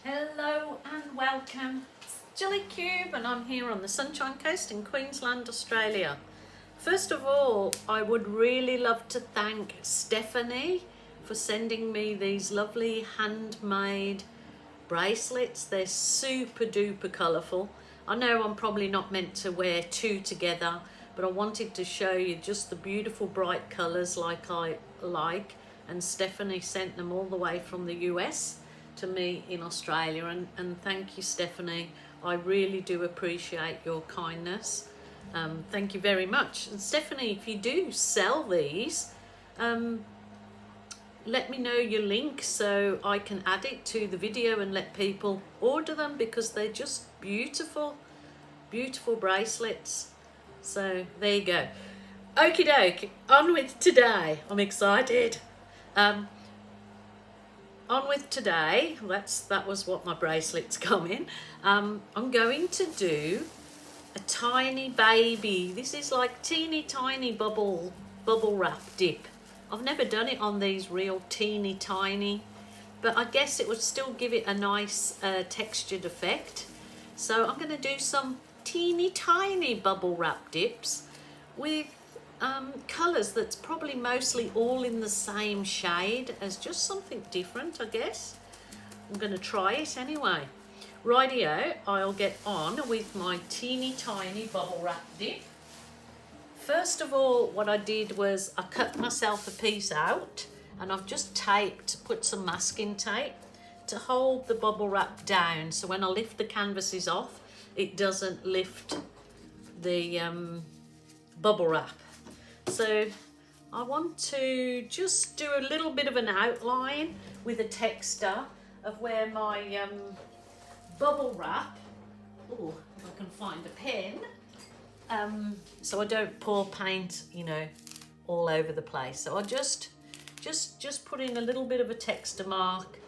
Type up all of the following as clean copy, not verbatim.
Hello and welcome. It's Jilly Cube and I'm here on the Sunshine Coast in Queensland, Australia. First of all, I would really love to thank Stephanie for sending me these lovely handmade bracelets. They're super duper colourful. I know I'm probably not meant to wear two together, but I wanted to show you just the beautiful bright colours like I like, and Stephanie sent them all the way from the US to me in Australia, and thank you, Stephanie. I really do appreciate your kindness. Thank you very much. And Stephanie, if you do sell these, let me know your link so I can add it to the video and let people order them, because they're just beautiful, beautiful bracelets. So there you go. Okie doke, on with today. I'm excited. On with today. That was what my bracelets come in. I'm going to do a tiny baby. This is like teeny tiny bubble wrap dip. I've never done it on these real teeny tiny, but I guess it would still give it a nice textured effect. So I'm going to do some teeny tiny bubble wrap dips with colours that's probably mostly all in the same shade, as just something different, I guess. I'm going to try it anyway. Rightio, I'll get on with my teeny tiny bubble wrap dip. First of all, what I did was I cut myself a piece out, and I've just put some masking tape to hold the bubble wrap down, so when I lift the canvases off, it doesn't lift the bubble wrap. So I want to just do a little bit of an outline with a texture of where my bubble wrap, oh, if I can find a pen, so I don't pour paint, all over the place. So I just put in a little bit of a texture mark,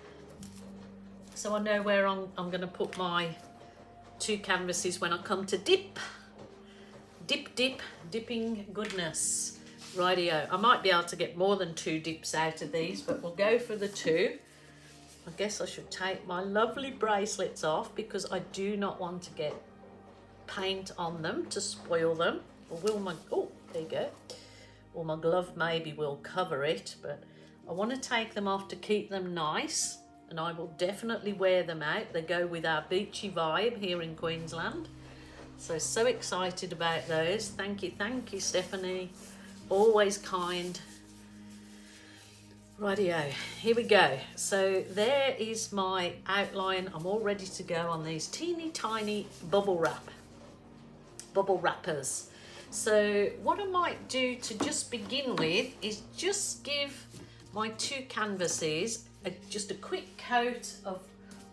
so I know where I'm going to put my two canvases when I come to dipping goodness. Rightio, I might be able to get more than two dips out of these, but we'll go for the two. I guess I should take my lovely bracelets off, because I do not want to get paint on them to spoil them. Or will my, oh, there you go. Or my glove maybe will cover it, but I want to take them off to keep them nice, and I will definitely wear them out. They go with our beachy vibe here in Queensland. So excited about those. Thank you, Stephanie. Always kind. Rightio, here we go. So there is my outline. I'm all ready to go on these teeny tiny bubble wrappers. So what I might do to just begin with is just give my two canvases just a quick coat of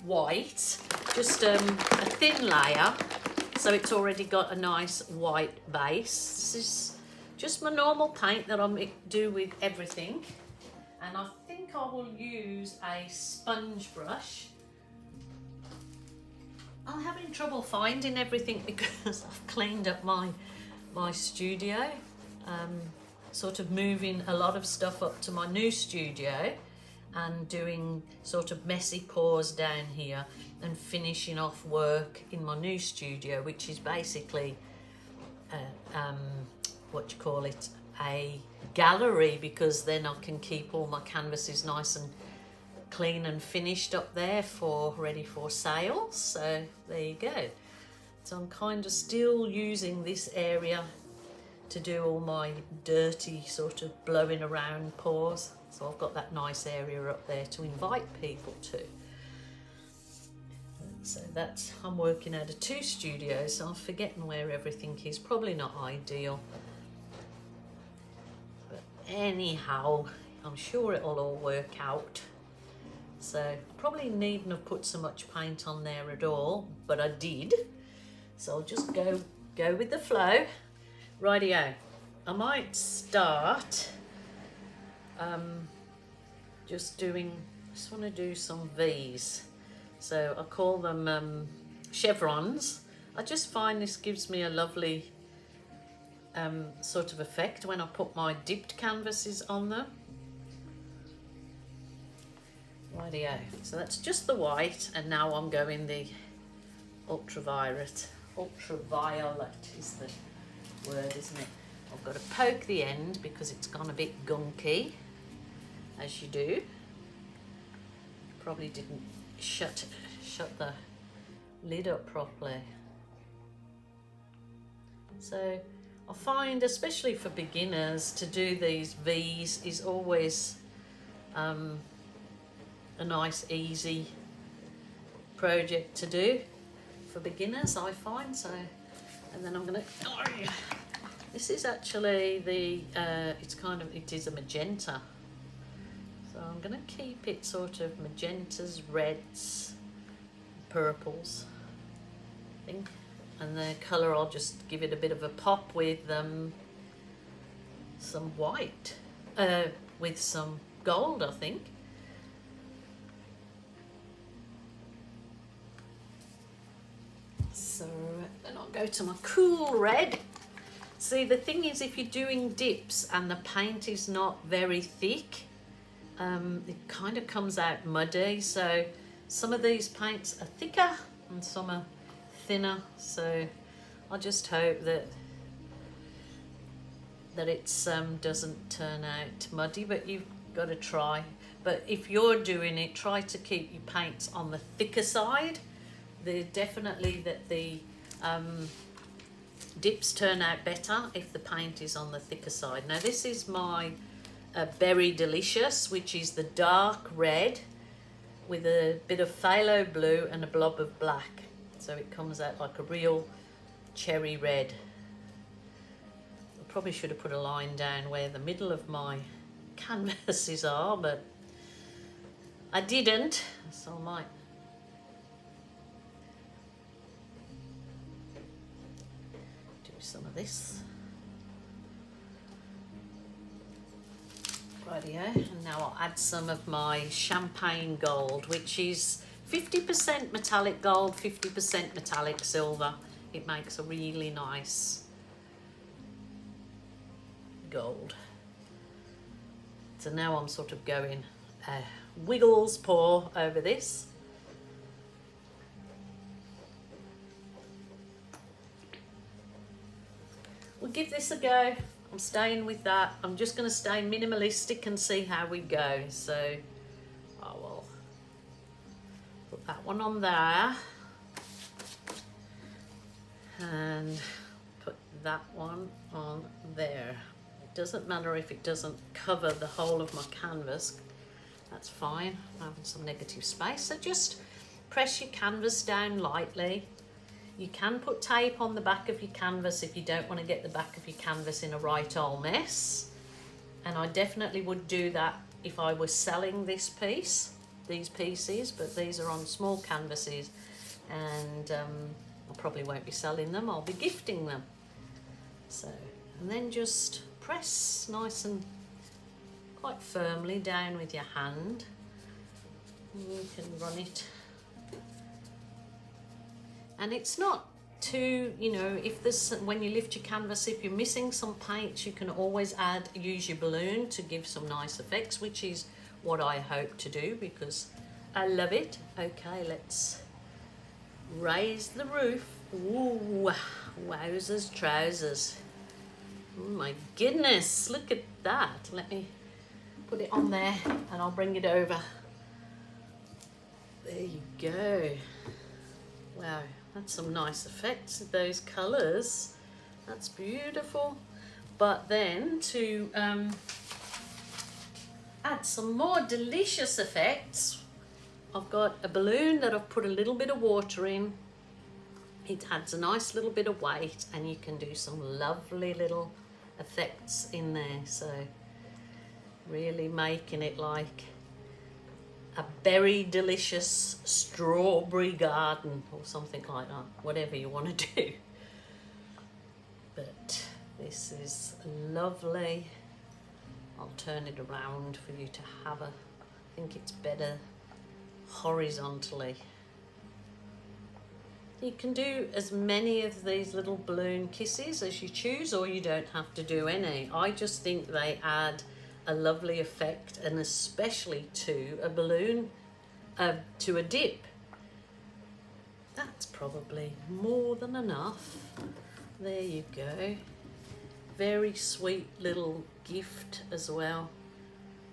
white, just a thin layer, so it's already got a nice white base. This is just my normal paint that I do with everything, and I think I will use a sponge brush. I'm having trouble finding everything because I've cleaned up my studio, sort of moving a lot of stuff up to my new studio and doing sort of messy pours down here and finishing off work in my new studio, which is basically a gallery, because then I can keep all my canvases nice and clean and finished up there ready for sale. So there you go. So I'm kind of still using this area to do all my dirty sort of blowing around pours. So I've got that nice area up there to invite people to. So I'm working out of two studios, so I'm forgetting where everything is. Probably not ideal. But anyhow, I'm sure it'll all work out. So I probably needn't have put so much paint on there at all, but I did. So I'll just go with the flow. Rightio, I might start just want to do some V's. So I call them chevrons. I just find this gives me a lovely sort of effect when I put my dipped canvases on them. Rightio. So that's just the white, and now I'm going the ultraviolet. Ultraviolet is the word, isn't it? I've got to poke the end because it's gone a bit gunky, as you do. Probably didn't shut the lid up properly. So I find, especially for beginners, to do these V's is always a nice, easy project to do for beginners, I find. So, and then I'm gonna. Oh, this is actually the. It is a magenta. So I'm gonna keep it sort of magentas, reds, purples, I think. And the colour, I'll just give it a bit of a pop with some white, with some gold, I think. So then I'll go to my cool red. See, the thing is, if you're doing dips and the paint is not very thick, it kind of comes out muddy. So some of these paints are thicker and some are thinner. So I just hope that it doesn't turn out muddy, but you've got to try. But if you're doing it, try to keep your paints on the thicker side. They're definitely that the dips turn out better if the paint is on the thicker side. Now this is my Berry Delicious, which is the dark red with a bit of phthalo blue and a blob of black. So it comes out like a real cherry red. I probably should have put a line down where the middle of my canvases are, but I didn't, so I might. Do some of this. Rightio, and now I'll add some of my champagne gold, which is 50% metallic gold, 50% metallic silver. It makes a really nice gold. So now I'm sort of going Wiggles pour over this. We'll give this a go. I'm staying with that. I'm just going to stay minimalistic and see how we go. So I will put that one on there and put that one on there. It doesn't matter if it doesn't cover the whole of my canvas. That's fine. I'm having some negative space. So just press your canvas down lightly. You can put tape on the back of your canvas if you don't want to get the back of your canvas in a right old mess. And I definitely would do that if I was selling this piece, these pieces, but these are on small canvases and I probably won't be selling them, I'll be gifting them. So, and then just press nice and quite firmly down with your hand. You can run it. And it's not too, you know, if there's, when you lift your canvas, if you're missing some paints, you can always use your balloon to give some nice effects, which is what I hope to do because I love it. Okay, let's raise the roof. Ooh, wowzers trousers. Oh my goodness, look at that. Let me put it on there and I'll bring it over. There you go. Wow, that's some nice effects of those colours. That's beautiful. But then to add some more delicious effects, I've got a balloon that I've put a little bit of water in. It adds a nice little bit of weight and you can do some lovely little effects in there. So really making it like a berry delicious strawberry garden or something like that, whatever you want to do. But this is lovely. I'll turn it around for you to have a, I think it's better horizontally. You can do as many of these little balloon kisses as you choose, or you don't have to do any. I just think they add a lovely effect, and especially to a balloon to a dip. That's probably more than enough. There you go. Very sweet little gift as well.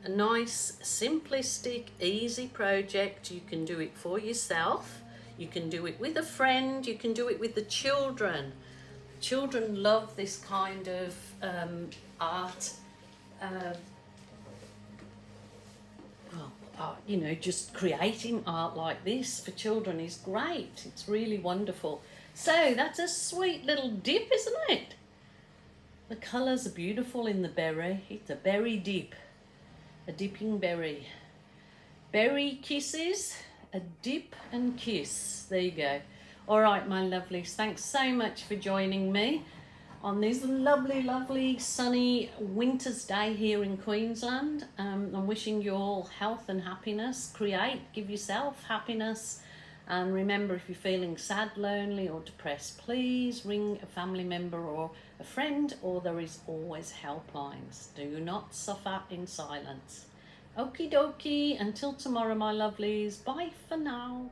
A nice, simplistic, easy project. You can do it for yourself. You can do it with a friend. You can do it with the children. Children love this kind of art. You know, just creating art like this for children is great. It's really wonderful. So that's a sweet little dip, isn't it? The colours are beautiful in the berry. It's a berry dip. A dipping berry. Berry kisses, a dip and kiss. There you go. All right, my lovelies. Thanks so much for joining me on this lovely, lovely sunny winter's day here in Queensland. I'm wishing you all health and happiness. Create, give yourself happiness. And remember, if you're feeling sad, lonely or depressed, please ring a family member or a friend, or there is always helplines. Do not suffer in silence. Okie dokie, until tomorrow, my lovelies. Bye for now.